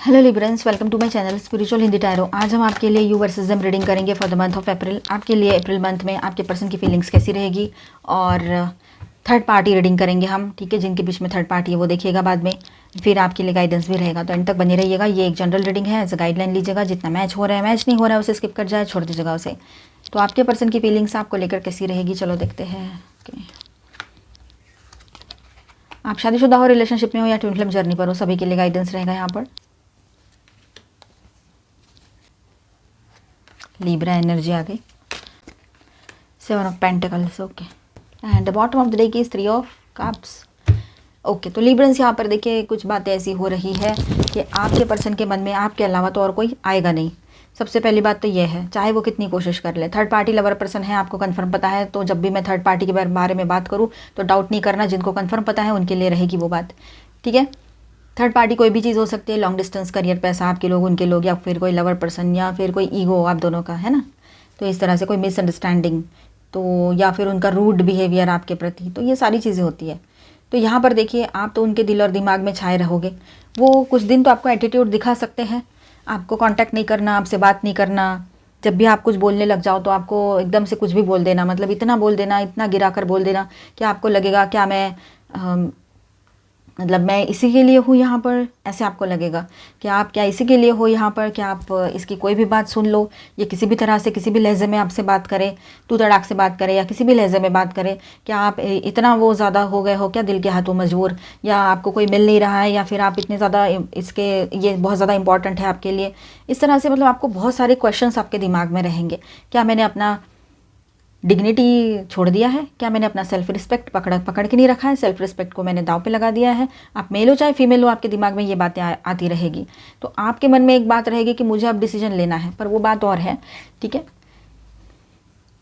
Hello Librans, welcome to my channel spiritual Hindi tarot. आज हम आपके लिए यू वर्सेस देम रीडिंग करेंगे for the month of April. आपके लिए अप्रैल मंथ में आपके पर्सन की फीलिंग्स कैसी रहेगी, और थर्ड पार्टी रीडिंग करेंगे हम, ठीक है। जिनके बीच में थर्ड पार्टी है वो देखिएगा बाद में, फिर आपके लिए गाइडेंस भी रहेगा, तो एंड तक बने रहिएगा। ये एक जनरल रीडिंग है, एज अ गाइडलाइन लीजिएगा। जितना मैच हो रहा है, मैच नहीं हो रहा है उसे स्किप कर जाए, छोड़ दीजिएगा उसे। तो आपके पर्सन की फीलिंग्स आपको लेकर कैसी रहेगी, चलो देखते हैं। आप शादीशुदा हो, रिलेशनशिप में हो या ट्विन फ्लेम जर्नी पर हो, सभी के लिए गाइडेंस रहेगा यहाँ पर। लीब्रा एनर्जी आ गई, 7 of pentacles, okay. And the bottom of the deck is 3 of cups, okay. तो लीब्रेंस यहाँ पर देखिए कुछ बातें ऐसी हो रही है कि आपके पर्सन के मन में आपके अलावा तो और कोई आएगा नहीं। सबसे पहली बात तो ये है, चाहे वो कितनी कोशिश कर ले। थर्ड पार्टी लवर पर्सन है, आपको कंफर्म पता है। तो जब भी मैं थर्ड पार्टी के बारे में बात करूँ तो डाउट नहीं करना, जिनको कंफर्म पता है उनके लिए रहेगी वो बात, ठीक है। थर्ड पार्टी कोई भी चीज़ हो सकती है, लॉन्ग डिस्टेंस, करियर, पैसा, आपके लोग उनके लोग, या फिर कोई लवर पर्सन, या फिर कोई ईगो आप दोनों का, है ना। तो इस तरह से कोई मिसअंडरस्टैंडिंग, तो या फिर उनका रूड बिहेवियर आपके प्रति, तो ये सारी चीज़ें होती है। तो यहाँ पर देखिए आप तो उनके दिल और दिमाग में छाए रहोगे। वो कुछ दिन तो आपको एटीट्यूड दिखा सकते हैं, आपको कांटेक्ट नहीं करना, आपसे बात नहीं करना। जब भी आप कुछ बोलने लग जाओ तो आपको एकदम से कुछ भी बोल देना, मतलब इतना बोल देना, इतना गिरा कर बोल देना कि आपको लगेगा क्या मतलब मैं इसी के लिए हूँ यहाँ पर, ऐसे आपको लगेगा कि आप क्या इसी के लिए हो यहाँ पर, क्या आप इसकी कोई भी बात सुन लो। ये किसी भी तरह से किसी भी लहजे में आपसे बात करे, तू तड़ाक से बात करे, या किसी भी लहजे में बात करे, क्या आप इतना वो ज़्यादा हो गए हो क्या दिल के हाथों मजबूर, या आपको कोई मिल नहीं रहा है, या फिर आप इतने ज़्यादा इसके, ये बहुत ज़्यादा इंपॉर्टेंट है आपके लिए। इस तरह से मतलब आपको बहुत सारे क्वेश्चंस आपके दिमाग में रहेंगे। क्या मैंने अपना डिग्निटी छोड़ दिया है, क्या मैंने अपना सेल्फ रिस्पेक्ट पकड़ के नहीं रखा है, सेल्फ रिस्पेक्ट को मैंने दाव पे लगा दिया है। आप मेल हो चाहे फीमेल हो, आपके दिमाग में ये बातें आती रहेगी। तो आपके मन में एक बात रहेगी कि मुझे अब डिसीजन लेना है, पर वो बात और है, ठीक है।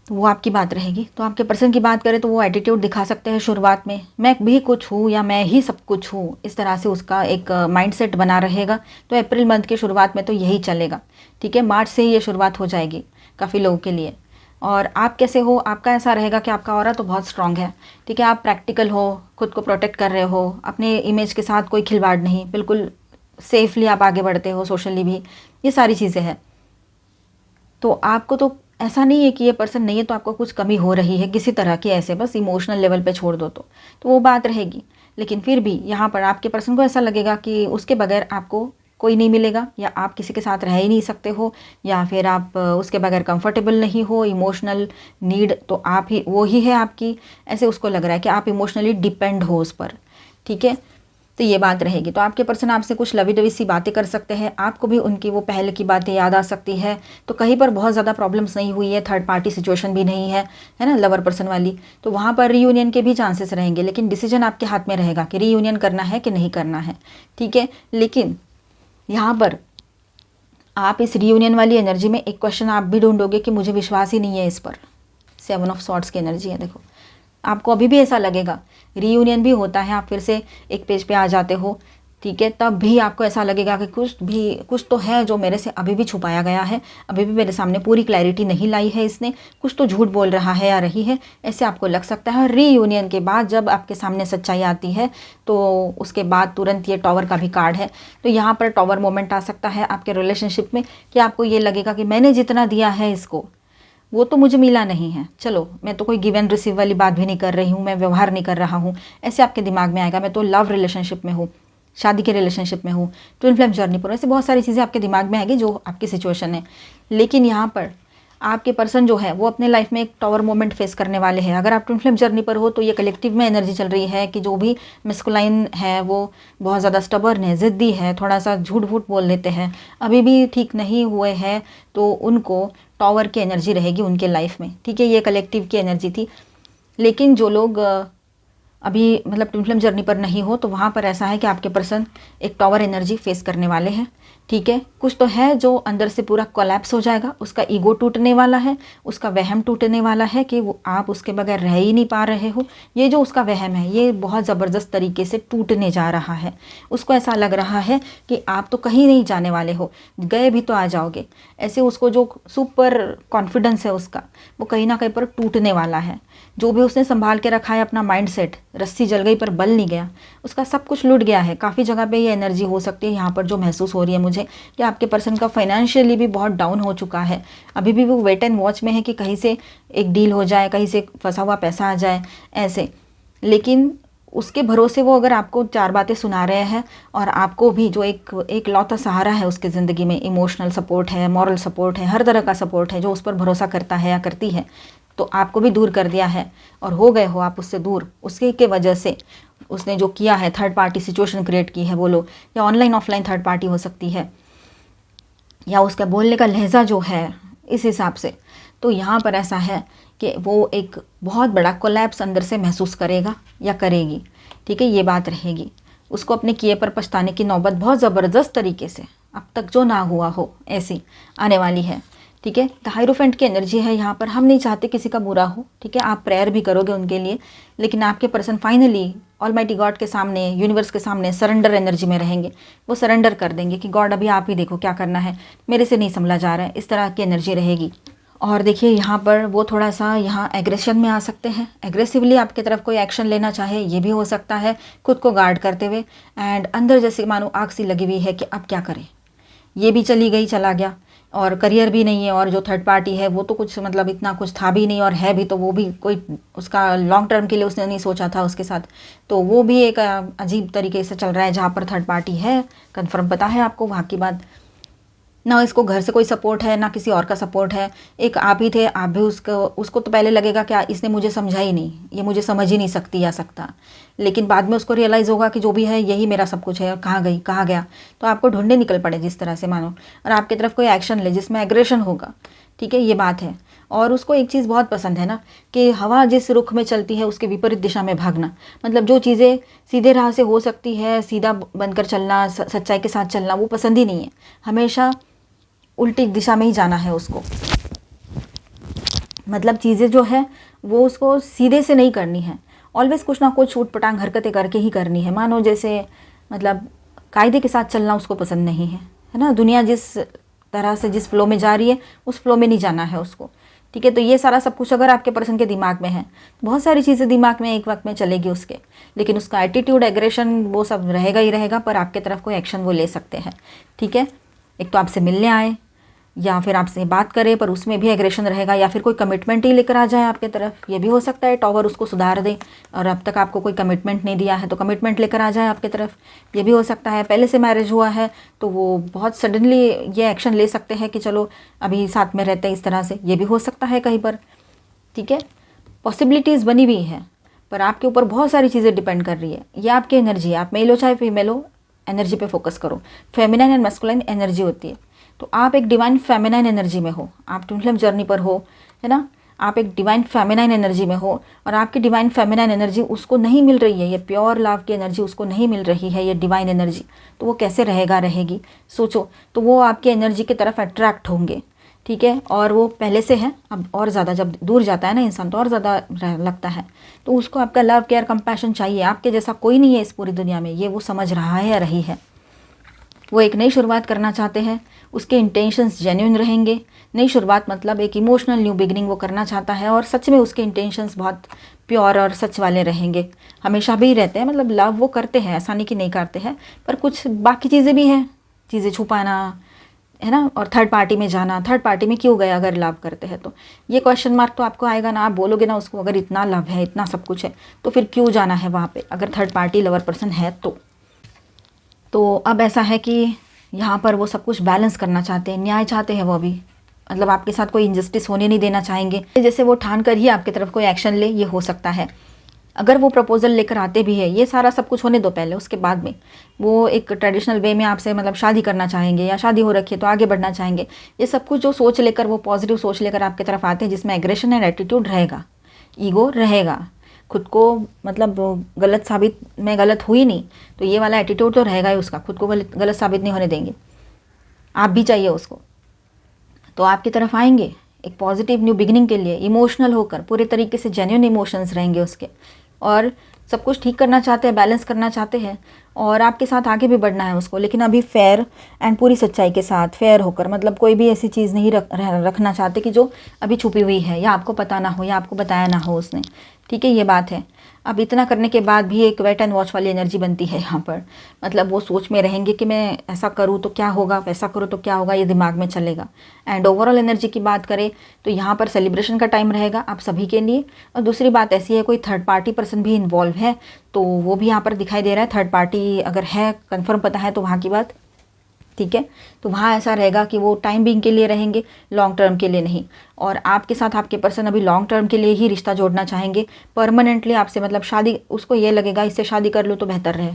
तो वो आपकी बात रहेगी। तो आपके पर्सन की बात करें तो वो एटीट्यूड दिखा सकते हैं शुरुआत में, मैं भी कुछ हूँ या मैं ही सब कुछ हूँ, इस तरह से उसका एक माइंडसेट बना रहेगा। तो अप्रैल मंथ की शुरुआत में तो यही चलेगा, ठीक है। मार्च से ही ये शुरुआत हो जाएगी काफ़ी लोगों के लिए। और आप कैसे हो, आपका ऐसा रहेगा कि आपका ऑरा तो बहुत स्ट्रांग है, ठीक है। आप प्रैक्टिकल हो, खुद को प्रोटेक्ट कर रहे हो, अपने इमेज के साथ कोई खिलवाड़ नहीं, बिल्कुल सेफली आप आगे बढ़ते हो, सोशली भी, ये सारी चीज़ें हैं। तो आपको तो ऐसा नहीं है कि ये पर्सन नहीं है तो आपको कुछ कमी हो रही है किसी तरह की, ऐसे बस इमोशनल लेवल पे छोड़ दो तो वो बात रहेगी। लेकिन फिर भी यहाँ पर आपके पर्सन को ऐसा लगेगा कि उसके बगैर आपको कोई नहीं मिलेगा, या आप किसी के साथ रह ही नहीं सकते हो, या फिर आप उसके बगैर कंफर्टेबल नहीं हो। इमोशनल नीड तो आप ही, वो ही है आपकी, ऐसे उसको लग रहा है कि आप इमोशनली डिपेंड हो उस पर, ठीक है। तो ये बात रहेगी। तो आपके पर्सन आपसे कुछ लवी डवी सी बातें कर सकते हैं, आपको भी उनकी वो पहले की बातें याद आ सकती है। तो कहीं पर बहुत ज़्यादा प्रॉब्लम्स नहीं हुई है, थर्ड पार्टी सिचुएशन भी नहीं है ना, लवर पर्सन वाली। तो वहाँ पर रीयूनियन के भी चांसेस रहेंगे, लेकिन डिसीजन आपके हाथ में रहेगा कि रीयूनियन करना है कि नहीं करना है, ठीक है। लेकिन यहाँ पर आप इस रीयूनियन वाली एनर्जी में एक क्वेश्चन आप भी ढूंढोगे कि मुझे विश्वास ही नहीं है इस पर। 7 ऑफ सॉर्ड्स की एनर्जी है, देखो आपको अभी भी ऐसा लगेगा। रीयूनियन भी होता है, आप फिर से एक पेज पे आ जाते हो, ठीक है। तब भी आपको ऐसा लगेगा कि कुछ तो है जो मेरे से अभी भी छुपाया गया है, अभी भी मेरे सामने पूरी क्लैरिटी नहीं लाई है इसने, कुछ तो झूठ बोल रहा है या रही है, ऐसे आपको लग सकता है। रीयूनियन के बाद जब आपके सामने सच्चाई आती है तो उसके बाद तुरंत ये टॉवर का भी कार्ड है। तो यहाँ पर टॉवर मोमेंट आ सकता है आपके रिलेशनशिप में, कि आपको ये लगेगा कि मैंने जितना दिया है इसको वो तो मुझे मिला नहीं है। चलो मैं तो कोई गिव एंड रिसीव वाली बात भी नहीं कर रही हूँ, मैं व्यवहार नहीं कर रहा हूँ, ऐसे आपके दिमाग में आएगा। मैं तो लव रिलेशनशिप में हूँ, शादी के रिलेशनशिप में हूँ, ट्विन फ्लेम जर्नी पर, ऐसे बहुत सारी चीज़ें आपके दिमाग में आएगी जो आपकी सिचुएशन है। लेकिन यहाँ पर आपके पर्सन जो है वो अपने लाइफ में एक टॉवर मोमेंट फेस करने वाले हैं। अगर आप ट्विन फ्लेम जर्नी पर हो तो ये कलेक्टिव में एनर्जी चल रही है कि जो भी मैस्कुलाइन है वो बहुत ज़्यादा स्टबर्न है, ज़िद्दी है, थोड़ा सा झूठ भूठ बोल लेते हैं, अभी भी ठीक नहीं हुए हैं, तो उनको टॉवर की एनर्जी रहेगी उनके लाइफ में, ठीक है। ये कलेक्टिव की एनर्जी थी। लेकिन जो लोग अभी मतलब ट्विन फ्लेम जर्नी पर नहीं हो तो वहाँ पर ऐसा है कि आपके पर्सन एक टॉवर एनर्जी फेस करने वाले हैं, ठीक है। कुछ तो है जो अंदर से पूरा कोलैप्स हो जाएगा, उसका ईगो टूटने वाला है, उसका वहम टूटने वाला है कि वो आप उसके बगैर रह ही नहीं पा रहे हो। ये जो उसका वहम है ये बहुत ज़बरदस्त तरीके से टूटने जा रहा है। उसको ऐसा लग रहा है कि आप तो कहीं नहीं जाने वाले हो, गए भी तो आ जाओगे, ऐसे उसको जो सुपर कॉन्फिडेंस है उसका वो कहीं ना कहीं पर टूटने वाला है। जो भी उसने संभाल के रखा है अपना माइंड सेट, रस्सी जल गई पर बल नहीं गया, उसका सब कुछ लुट गया है। काफ़ी जगह पे ये एनर्जी हो सकती है यहाँ पर जो महसूस हो रही है मुझे, कि आपके पर्सन का फाइनेंशियली भी बहुत डाउन हो चुका है। अभी भी वो वेट एंड वॉच में है कि कहीं से एक डील हो जाए, कहीं से फंसा हुआ पैसा आ जाए ऐसे। लेकिन उसके भरोसे वो अगर आपको 4 बातें सुना रहे हैं, और आपको भी जो एक लौता सहारा है उसके ज़िंदगी में, इमोशनल सपोर्ट है, मॉरल सपोर्ट है, हर तरह का सपोर्ट है, जो उस पर भरोसा करता है या करती है, तो आपको भी दूर कर दिया है और हो गए हो आप उससे दूर। उसके के वजह से उसने जो किया है, थर्ड पार्टी सिचुएशन क्रिएट की है बोलो, या ऑनलाइन ऑफलाइन थर्ड पार्टी हो सकती है, या उसका बोलने का लहजा जो है इस हिसाब से, तो यहाँ पर ऐसा है कि वो एक बहुत बड़ा कोलैप्स अंदर से महसूस करेगा या करेगी। ठीक है, ये बात रहेगी। उसको अपने किए पर पछताने की नौबत बहुत ज़बरदस्त तरीके से अब तक जो ना हुआ हो ऐसी आने वाली है। ठीक है, द हायरोफेंट की एनर्जी है यहाँ पर। हम नहीं चाहते किसी का बुरा हो, ठीक है, आप प्रेयर भी करोगे उनके लिए, लेकिन आपके पर्सन फाइनली ऑलमाइटी गॉड के सामने, यूनिवर्स के सामने सरेंडर एनर्जी में रहेंगे। वो सरेंडर कर देंगे कि गॉड अभी आप ही देखो क्या करना है, मेरे से नहीं संभला जा रहा है, इस तरह की एनर्जी रहेगी। और देखिए यहाँ पर वो थोड़ा सा यहाँ एग्रेशन में आ सकते हैं, एग्रेसिवली आपकी तरफ कोई एक्शन लेना चाहे, ये भी हो सकता है, खुद को गार्ड करते हुए। एंड अंदर जैसे मानो आग सी लगी हुई है कि अब क्या करें, ये भी चली गई, चला गया, और करियर भी नहीं है, और जो थर्ड पार्टी है वो तो कुछ मतलब इतना कुछ था भी नहीं, और है भी तो वो भी कोई उसका लॉन्ग टर्म के लिए उसने नहीं सोचा था उसके साथ, तो वो भी एक अजीब तरीके से चल रहा है। जहाँ पर थर्ड पार्टी है, कंफर्म पता है आपको वहाँ की बात, ना इसको घर से कोई सपोर्ट है, ना किसी और का सपोर्ट है। एक आप ही थे, आप भी उसको तो पहले लगेगा कि इसने मुझे समझा ही नहीं, ये मुझे समझ ही नहीं सकती या सकता, लेकिन बाद में उसको रियलाइज़ होगा कि जो भी है यही मेरा सब कुछ है, और कहाँ गई कहाँ गया, तो आपको ढूंढने निकल पड़े जिस तरह से मानो, और आपकी तरफ कोई एक्शन ले जिसमें एग्रेशन होगा। ठीक है, ये बात है। और उसको एक चीज़ बहुत पसंद है ना, कि हवा जिस रुख में चलती है उसके विपरीत दिशा में भागना। मतलब जो चीज़ें सीधे राह से हो सकती है, सीधा बनकर चलना, सच्चाई के साथ चलना, वो पसंद ही नहीं है। हमेशा उल्टी दिशा में ही जाना है उसको। मतलब चीज़ें जो है वो उसको सीधे से नहीं करनी है, ऑलवेज कुछ ना कुछ छूट पटांग हरकतें करके ही करनी है। मानो जैसे मतलब कायदे के साथ चलना उसको पसंद नहीं है ना। दुनिया जिस तरह से जिस फ्लो में जा रही है उस फ्लो में नहीं जाना है उसको। ठीक है, तो ये सारा सब कुछ अगर आपके पर्सन के दिमाग में है, बहुत सारी चीज़ें दिमाग में एक वक्त में चलेगी उसके, लेकिन उसका एटीट्यूड, एग्रेशन वो सब रहेगा ही रहेगा, पर आपके तरफ कोई एक्शन वो ले सकते हैं। ठीक है, एक तो आपसे मिलने आए या फिर आपसे बात करे, पर उसमें भी एग्रेशन रहेगा, या फिर कोई कमिटमेंट ही लेकर आ जाए आपके तरफ, ये भी हो सकता है। टॉवर उसको सुधार दे, और अब तक आपको कोई कमिटमेंट नहीं दिया है तो कमिटमेंट लेकर आ जाए आपके तरफ, ये भी हो सकता है। पहले से मैरिज हुआ है तो वो बहुत सडनली ये एक्शन ले सकते हैं कि चलो अभी साथ में रहते हैं इस तरह से, ये भी हो सकता है कहीं पर। ठीक है, पॉसिबिलिटीज़ बनी हुई है, पर आपके ऊपर बहुत सारी चीज़ें डिपेंड कर रही है। ये आपकी एनर्जी है, आप मेल हो चाहे फीमेल हो, एनर्जी पे फोकस करो। फेमिनाइन एंड मैस्कुलाइन एनर्जी होती है, तो आप एक डिवाइन फेमिनाइन एनर्जी में हो, आप ट्विन फ्लेम जर्नी पर हो, है ना। आप एक डिवाइन फेमिनाइन एनर्जी में हो, और आपकी डिवाइन फेमिनाइन एनर्जी उसको नहीं मिल रही है, ये प्योर लव की एनर्जी उसको नहीं मिल रही है, ये डिवाइन एनर्जी, तो वो कैसे रहेगी सोचो। तो वो आपकी एनर्जी की तरफ अट्रैक्ट होंगे। ठीक है, और वो पहले से है, अब और ज़्यादा जब दूर जाता है ना इंसान तो और ज़्यादा लगता है, तो उसको आपका लव, केयर, कंपैशन चाहिए। आपके जैसा कोई नहीं है इस पूरी दुनिया में, ये वो समझ रहा है या रही है। वो एक नई शुरुआत करना चाहते हैं, उसके इंटेंशंस जेन्युइन रहेंगे। नई शुरुआत मतलब एक इमोशनल न्यू बिगनिंग वो करना चाहता है, और सच में उसके इंटेंशंस बहुत प्योर और सच वाले रहेंगे, हमेशा भी रहते हैं। मतलब लव वो करते हैं, ऐसा नहीं कि नहीं करते हैं, पर कुछ बाकी चीज़ें भी हैं, चीज़ें छुपाना, है ना, और थर्ड पार्टी में जाना। थर्ड पार्टी में क्यों गए अगर लव करते हैं तो, ये क्वेश्चन मार्क तो आपको आएगा ना। आप बोलोगे ना उसको, अगर इतना लव है, इतना सब कुछ है, तो फिर क्यों जाना है वहाँ पे, अगर थर्ड पार्टी लवर पर्सन है तो अब ऐसा है कि यहाँ पर वो सब कुछ बैलेंस करना चाहते हैं, न्याय चाहते हैं वो भी। मतलब आपके साथ कोई इनजस्टिस होने नहीं देना चाहेंगे, जैसे वो ठान कर ही आपकी तरफ कोई एक्शन ले, ये हो सकता है। अगर वो प्रपोजल लेकर आते भी है, ये सारा सब कुछ होने दो पहले, उसके बाद में वो एक ट्रेडिशनल वे में आपसे मतलब शादी करना चाहेंगे, या शादी हो रखी है तो आगे बढ़ना चाहेंगे। ये सब कुछ जो सोच लेकर, वो पॉजिटिव सोच लेकर आपकी तरफ आते हैं, जिसमें एग्रेशन एंड एटीट्यूड रहेगा, ईगो रहेगा, खुद को मतलब गलत साबित, मैं गलत हुई नहीं, तो ये वाला एटीट्यूड तो रहेगा ही उसका, खुद को गलत साबित नहीं होने देंगे। आप भी चाहिए उसको, तो आपकी तरफ आएंगे एक पॉजिटिव न्यू बिगिनिंग के लिए, इमोशनल होकर, पूरे तरीके से जेन्युइन इमोशंस रहेंगे उसके, और सब कुछ ठीक करना चाहते हैं, बैलेंस करना चाहते हैं, और आपके साथ आगे भी बढ़ना है उसको, लेकिन अभी फेयर एंड पूरी सच्चाई के साथ, फेयर होकर। मतलब कोई भी ऐसी चीज़ नहीं रखना चाहते कि जो अभी छुपी हुई है, या आपको पता ना हो, या आपको बताया ना हो उसने। ठीक है, ये बात है। अब इतना करने के बाद भी एक वेट एंड वॉच वाली एनर्जी बनती है यहाँ पर, मतलब वो सोच में रहेंगे कि मैं ऐसा करूँ तो क्या होगा, वैसा करूँ तो क्या होगा, ये दिमाग में चलेगा। एंड ओवरऑल एनर्जी की बात करें तो यहाँ पर सेलिब्रेशन का टाइम रहेगा आप सभी के लिए। और दूसरी बात ऐसी है, कोई थर्ड पार्टी पर्सन भी इन्वॉल्व है तो वो भी यहाँ पर दिखाई दे रहा है। थर्ड पार्टी अगर है, कन्फर्म पता है तो वहाँ की बात, ठीक है। तो वहाँ ऐसा रहेगा कि वो टाइम बिंग के लिए रहेंगे, लॉन्ग टर्म के लिए नहीं। और आपके साथ आपके पर्सन अभी लॉन्ग टर्म के लिए ही रिश्ता जोड़ना चाहेंगे, परमानेंटली आपसे, मतलब शादी, उसको ये लगेगा इससे शादी कर लूँ तो बेहतर रहे,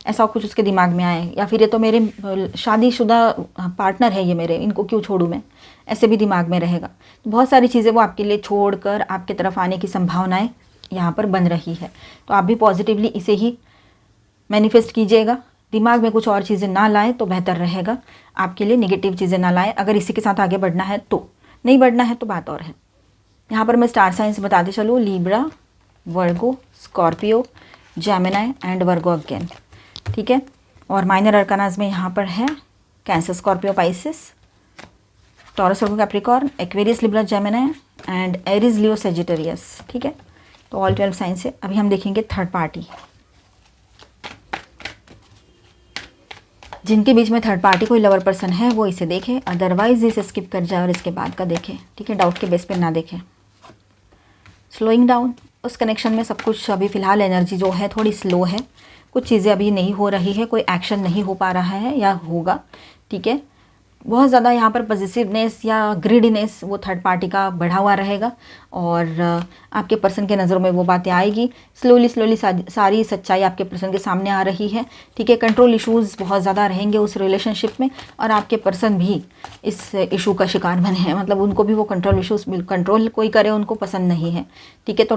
ऐसा कुछ उसके दिमाग में आए। या फिर ये तो मेरे शादीशुदा पार्टनर है, ये मेरे, इनको क्यों छोड़ूँ मैं, ऐसे भी दिमाग में रहेगा। तो बहुत सारी चीज़ें वो आपके लिए छोड़ कर आपकी तरफ आने की संभावनाएँ यहाँ पर बन रही है। तो आप भी पॉजिटिवली इसे ही मैनिफेस्ट कीजिएगा, दिमाग में कुछ और चीज़ें ना लाएं तो बेहतर रहेगा आपके लिए, नेगेटिव चीज़ें ना लाएं। अगर इसी के साथ आगे बढ़ना है तो, नहीं बढ़ना है तो बात और है। यहाँ पर मैं स्टार साइंस बताते चलूँ, Libra, Virgo, Scorpio, Gemini and Virgo again, ठीक है। और माइनर अरकानाज में यहाँ पर है cancer, Scorpio, Pisces, taurus, Virgo, Capricorn, Aquarius, Libra, Gemini and Aries, Leo, Sagittarius, ठीक है। तो ऑल 12 साइंस है। अभी हम देखेंगे थर्ड पार्टी, जिनके बीच में थर्ड पार्टी कोई लवर पर्सन है वो इसे देखे, अदरवाइज इसे स्किप कर जाए और इसके बाद का देखे, ठीक है। डाउट के बेस पे ना देखें। स्लोइंग डाउन, उस कनेक्शन में सब कुछ अभी फ़िलहाल एनर्जी जो है थोड़ी स्लो है, कुछ चीज़ें अभी नहीं हो रही है, कोई एक्शन नहीं हो पा रहा है या होगा, ठीक है। बहुत ज़्यादा यहाँ पर पॉजिटिवनेस या ग्रीडीनेस वो थर्ड पार्टी का बढ़ा हुआ रहेगा और आपके पर्सन के नज़रों में वो बातें आएगी। स्लोली स्लोली सारी सच्चाई आपके पर्सन के सामने आ रही है, ठीक है। कंट्रोल इश्यूज़ बहुत ज़्यादा रहेंगे उस रिलेशनशिप में और आपके पर्सन भी इस इशू का शिकार बने हैं, मतलब उनको भी वो कंट्रोल इश्यूज़, कंट्रोल कोई करे उनको पसंद नहीं है, ठीक है। तो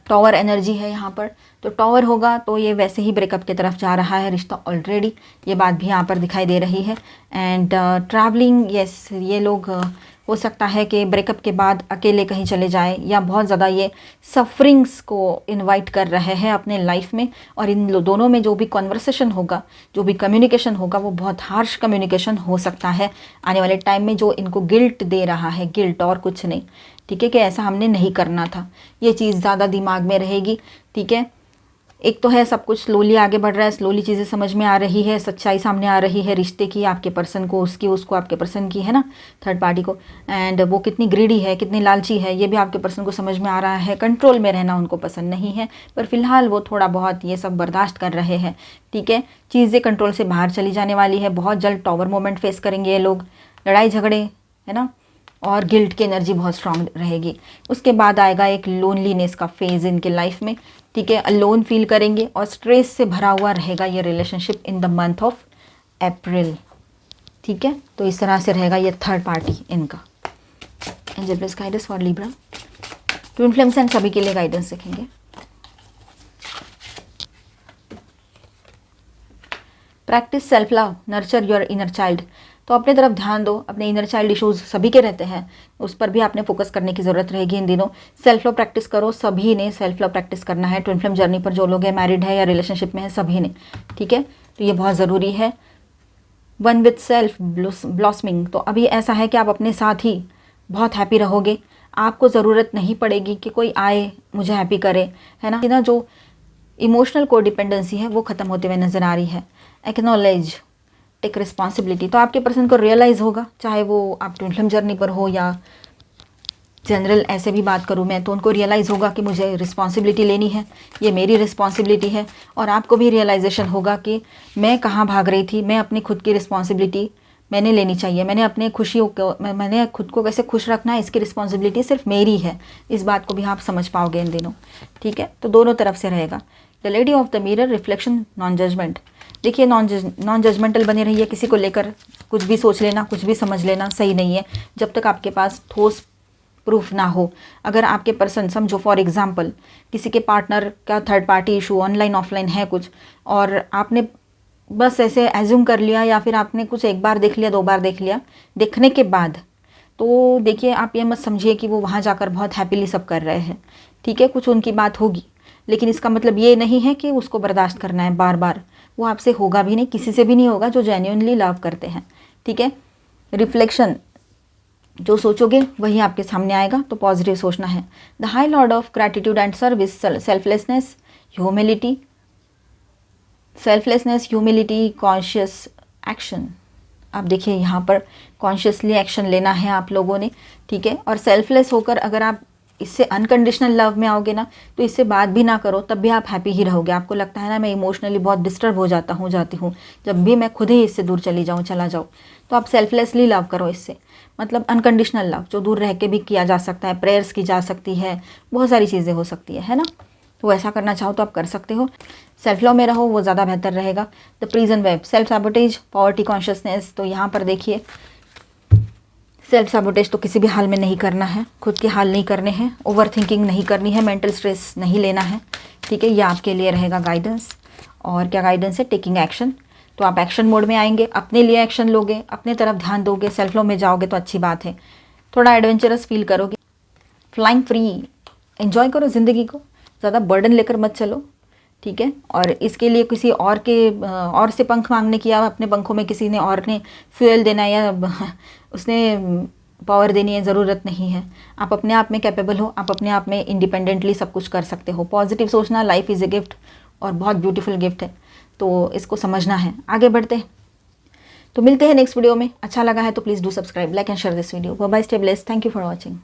टॉवर एनर्जी है यहाँ पर, तो टॉवर होगा तो ये वैसे ही ब्रेकअप की तरफ जा रहा है रिश्ता ऑलरेडी, ये बात भी यहाँ पर दिखाई दे रही है। एंड ट्रैवलिंग, यस, ये लोग हो सकता है कि ब्रेकअप के बाद अकेले कहीं चले जाए या बहुत ज़्यादा ये सफरिंग्स को इनवाइट कर रहे हैं अपने लाइफ में। और इन दोनों में जो भी कॉन्वर्सेशन होगा, जो भी कम्युनिकेशन होगा, वो बहुत हार्श कम्युनिकेशन हो सकता है आने वाले टाइम में, जो इनको गिल्ट दे रहा है, गिल्ट और कुछ नहीं, ठीक है, कि ऐसा हमने नहीं करना था। ये चीज़ ज़्यादा दिमाग में रहेगी, ठीक है। एक तो है सब कुछ स्लोली आगे बढ़ रहा है, स्लोली चीज़ें समझ में आ रही है, सच्चाई सामने आ रही है रिश्ते की, आपके पर्सन को, उसकी, उसको, आपके पर्सन की, है ना, थर्ड पार्टी को। एंड वो कितनी ग्रीडी है, कितनी लालची है, ये भी आपके पर्सन को समझ में आ रहा है। कंट्रोल में रहना उनको पसंद नहीं है, पर फिलहाल वो थोड़ा बहुत ये सब बर्दाश्त कर रहे हैं, ठीक है। चीज़ें कंट्रोल से बाहर चली जाने वाली है, बहुत जल्द टॉवर मोमेंट फेस करेंगे ये लोग, लड़ाई झगड़े, है ना, और गिल्ट की एनर्जी बहुत स्ट्रांग रहेगी। उसके बाद आएगा एक लोनलीनेस का फेज़ इनके लाइफ में, ठीक है। अलोन फील करेंगे और स्ट्रेस से भरा हुआ रहेगा ये relationship in the month of अप्रैल, ठीक है। तो इस तरह से रहेगा ये थर्ड पार्टी इनका। Angel please guidance for Libra, twin flames and सभी के लिए गाइडेंस देखेंगे। Practice self love, nurture your inner child. तो अपने तरफ ध्यान दो, अपने इनर चाइल्ड इश्यूज़ सभी के रहते हैं, उस पर भी आपने फोकस करने की ज़रूरत रहेगी इन दिनों। सेल्फ लव प्रैक्टिस करो, सभी ने सेल्फ लव प्रैक्टिस करना है। ट्विन फ्लेम जर्नी पर जो लोग हैं, मैरिड है या रिलेशनशिप में है, सभी ने, ठीक है। तो ये बहुत ज़रूरी है। वन विथ सेल्फ ब्लॉसमिंग, तो अभी ऐसा है कि आप अपने साथ ही बहुत हैप्पी रहोगे, आपको ज़रूरत नहीं पड़ेगी कि कोई आए मुझे हैप्पी करे, है ना। जो इमोशनल कोडिपेंडेंसी है वो ख़त्म होते हुए नज़र आ रही है। एक्नॉलेज, टेक रिस्पॉन्सिबिलिटी, तो आपके पर्सन को रियलाइज़ होगा, चाहे वो आप ट्विन फ्लेम जर्नी पर हो या जनरल ऐसे भी बात करूँ मैं, तो उनको रियलाइज़ होगा कि मुझे रिस्पॉन्सिबिलिटी लेनी है, ये मेरी रिस्पॉन्सिबिलिटी है। और आपको भी रियलाइजेशन होगा कि मैं कहाँ भाग रही थी, मैं अपनी खुद की रिस्पॉन्सिबिलिटी मैंने लेनी चाहिए, मैंने अपने खुशियों को, मैंने खुद को कैसे खुश रखना है, इसकी रिस्पॉन्सिबिलिटी सिर्फ मेरी है। इस बात को भी आप समझ पाओगे इन दिनों, ठीक है। तो दोनों तरफ से रहेगा। The lady of the mirror, reflection, non judgement. देखिए, नॉन जजमेंटल बने रहिए, किसी को लेकर कुछ भी सोच लेना, कुछ भी समझ लेना सही नहीं है जब तक आपके पास ठोस प्रूफ ना हो। अगर आपके पर्सन, समझो फॉर एग्जांपल किसी के पार्टनर का third party issue online offline है कुछ, और आपने बस ऐसे एज्यूम कर लिया, या फिर आपने कुछ एक बार देख लिया, 2 बार देख लिया, देखने के बाद तो देखिए आप ये मत समझिए कि वो वहाँ जाकर बहुत हैप्पीली सब कर रहे हैं, ठीक है। कुछ उनकी बात होगी, लेकिन इसका मतलब ये नहीं है कि उसको बर्दाश्त करना है बार बार। वो आपसे होगा भी नहीं, किसी से भी नहीं होगा जो जेन्युइनली लव करते हैं, ठीक है। रिफ्लेक्शन, जो सोचोगे वही आपके सामने आएगा, तो पॉजिटिव सोचना है। The high Lord of gratitude and service, selflessness, humility, conscious action. आप देखिए यहाँ पर कॉन्शियसली एक्शन लेना है आप लोगों ने, ठीक है। और सेल्फलेस होकर अगर आप इससे अनकंडीशनल लव में आओगे ना, तो इससे बात भी ना करो तब भी आप हैप्पी ही रहोगे। आपको लगता है ना मैं इमोशनली बहुत डिस्टर्ब हो जाती हूँ जब भी मैं खुद ही इससे दूर चला जाऊँ, तो आप सेल्फलेसली लव करो इससे, मतलब अनकंडीशनल लव जो दूर रह के भी किया जा सकता है, प्रेयर्स की जा सकती है, बहुत सारी चीज़ें हो सकती है ना। तो ऐसा करना चाहो तो आप कर सकते हो। सेल्फ लव में रहो, वो ज़्यादा बेहतर रहेगा। The prison web, self sabotage, poverty consciousness. तो यहाँ पर देखिए सेल्फ सैबोटेज तो किसी भी हाल में नहीं करना है, खुद के हाल नहीं करने हैं, ओवर थिंकिंग नहीं करनी है, मेंटल स्ट्रेस नहीं लेना है, ठीक है। ये आपके लिए रहेगा गाइडेंस। और क्या गाइडेंस है? Taking action. तो आप एक्शन मोड में आएंगे, अपने लिए एक्शन लोगे, अपने तरफ ध्यान दोगे, सेल्फ लव में जाओगे तो अच्छी बात है। थोड़ा एडवेंचरस फील करोगे, फ्लाइंग फ्री, एंजॉय करो ज़िंदगी को, ज़्यादा बर्डन लेकर मत चलो, ठीक है। और इसके लिए किसी और से पंख मांगने की या अपने पंखों में किसी ने और ने फ्यूल देना या उसने पावर देनी है, ज़रूरत नहीं है। आप अपने आप में कैपेबल हो, आप अपने आप में इंडिपेंडेंटली सब कुछ कर सकते हो। पॉजिटिव सोचना, लाइफ इज़ ए गिफ्ट और बहुत ब्यूटीफुल गिफ्ट है, तो इसको समझना है। आगे बढ़ते हैं, तो मिलते हैं नेक्स्ट वीडियो में। अच्छा लगा है तो please do subscribe, like and share this video. Bye bye, stay blessed, thank you for watching.